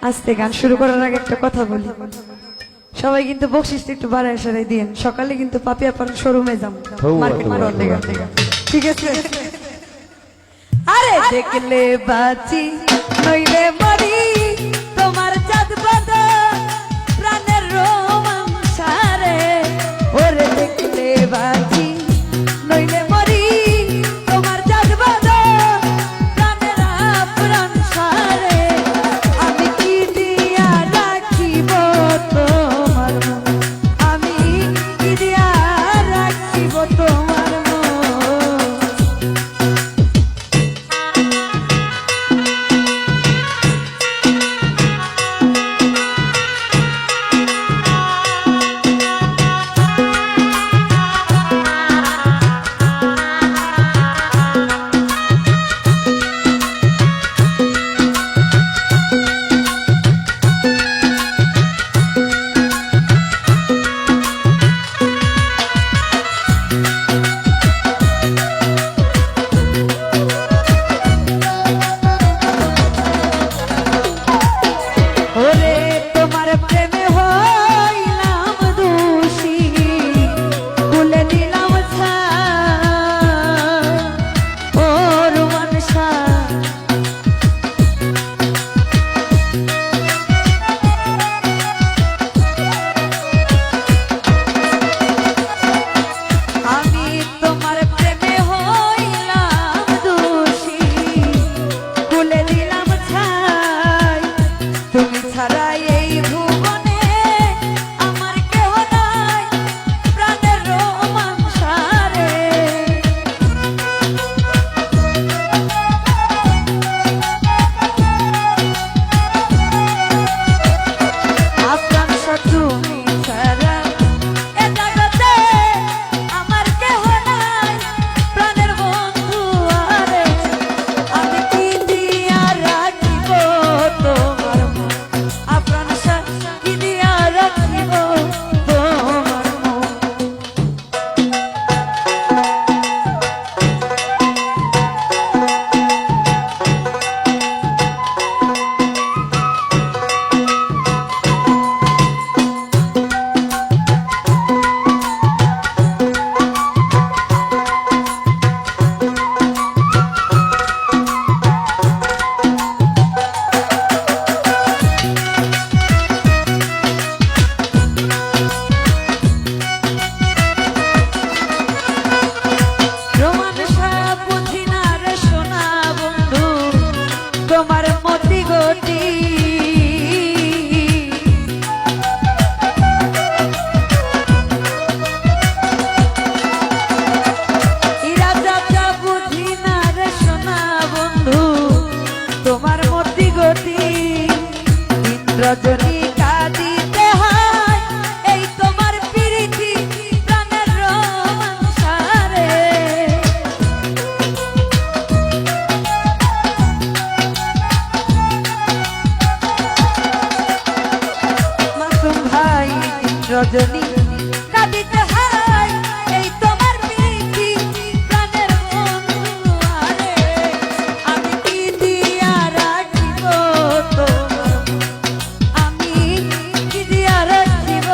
আজকে গান শুরু করার আগে একটা কথা বলি, সবাই কিন্তু বকশিসটা একটু বাড়ায় সারাই দিন। সকালে কিন্তু পাপি আপার শোরুমে যাম, মার্কেট থেকে, ঠিক আছে? আরে দেখলে বাঁচি নইলে মরি, তোমার চাঁদ বাঁধা প্রাণের রোমাঞ্চ রে। ওরে দেখলে বাঁচি নইলে মরি, তোমার চাঁদ বাঁধা প্রাণের প্রাণ সারে। আমি কি দিয়া রাখিব তোমার মন, আমি কি দিয়া রাখিব তোমার মন। রজনী কাঁদিতে হয়, এই তোমার প্রীতি প্রাণের রোমাঞ্চ রে। মাসুম ভাই রজনী কাঁদিতে হয়, এই তোমার প্রীতি প্রাণের বন্ধু রে। আমি কি দিয়া রাখিব তোমার, আমি কি দিয়া রাখিব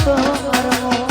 তোমার মন।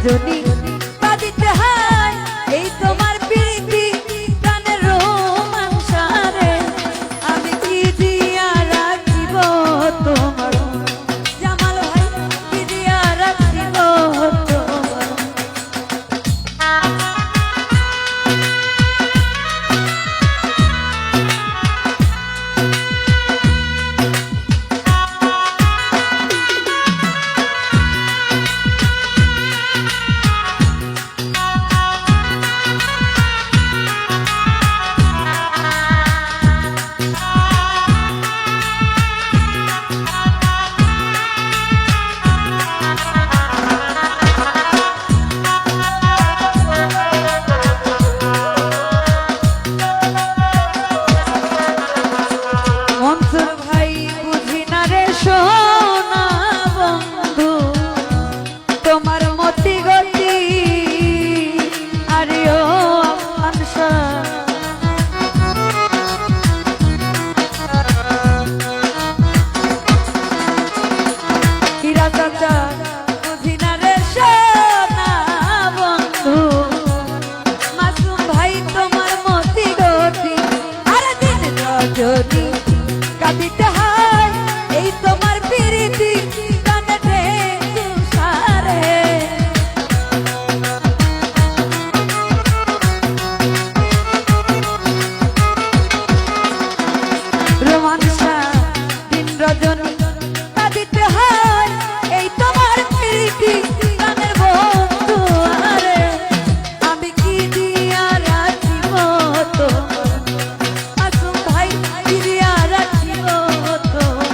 রজনী বাজিতে হায় এই তোমার প্রীতি প্রাণের রোমাঞ্চারে আমি কি দিয়া রাখিব তোমার জামাল ভাই কি দিয়া রাখিব তোমার মনসুর ভাই বুঝি না রে সোনা বন্ধু তোমার মতি গতি আরে ও আনসা হীরা চাচা বুঝি না রে সোনা বন্ধু মাসুম ভাই তোমার মতি গতি আরে দিন রজনী কাঁদিতে হয় এই তোমার প্রীতি প্রাণে তুষারে রোমাঞ্চা দিন রজনী কাঁদিতে হয় এই তোমার প্রীতি প্রাণের বন্ধু আরে আমি কি দিয়া রাখিব তোমার মাসুম ভাই কি দিয়া রাখিব তোমার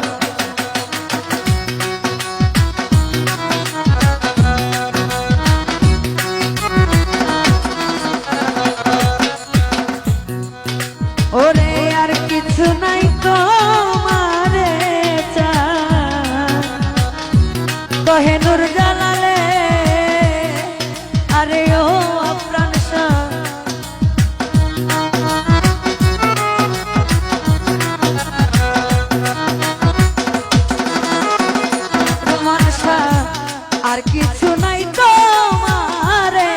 ওরে আর কিছু নাই তোমারে কহে নূর জালালে আরে ও প্রাণ মনসা আর কিছু নাই তোমারে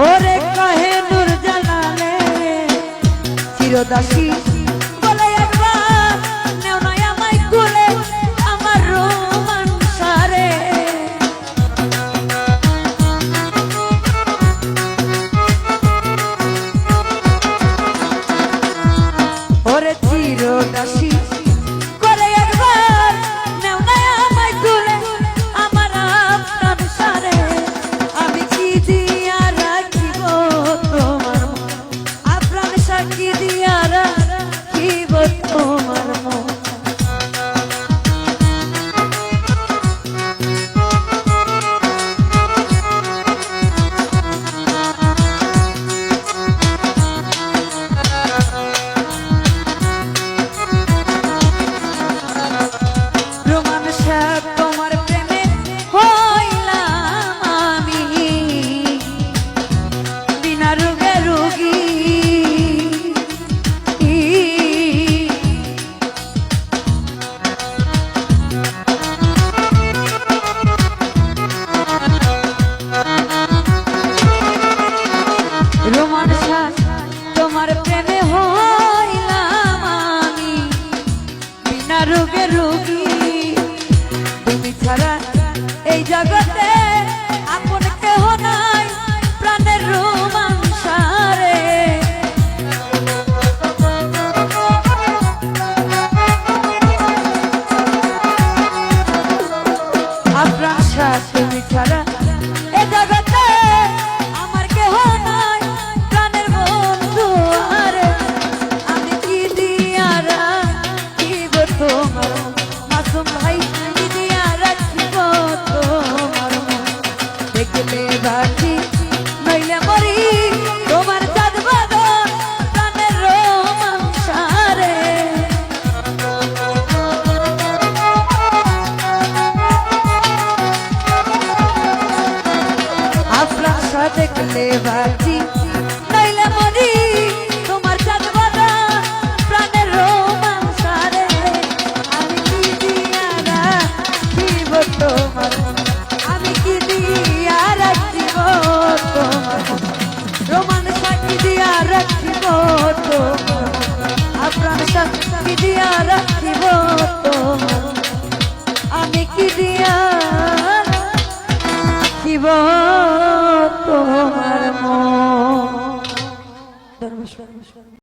ওরে কহে নূর জালালে চিরদাসী বলে একবার নেও না আমায় কুলে আমার রোমাঞ্চারে ওরে চিরদাসী বলে একবার নেও না আমায় কুলে আমার রোমাঞ্চারে আমি কি দিয়া রাখিব তোমার আপ্রাণ সাক্ষী দিয়া রাখিব তোমার মন রোমাঞ্চা তোমার প্রেমে হইলাম আমি বিনা রোগে রোগী রোমাঞ্চা তোমার প্রেমে হইলাম আমি বিনা রোগে রোগী তুমি ছাড়া এই জগতে আপন কেহ নাই প্রাণের রোমাঞ্চারে আপনার তুমি ছাড়া এই জগতে আমার কেহ নাই প্রাণের বন্ধু আরে আমি কি দিয়া রাখিব তোমার মাসুম ভাই কি দিয়া রাখিব তোমার দেখলে বাকি নইলে মরি তোমার চাঁদ বাদন প্রাণের রোমাঞ্চারে দেখলে বাকি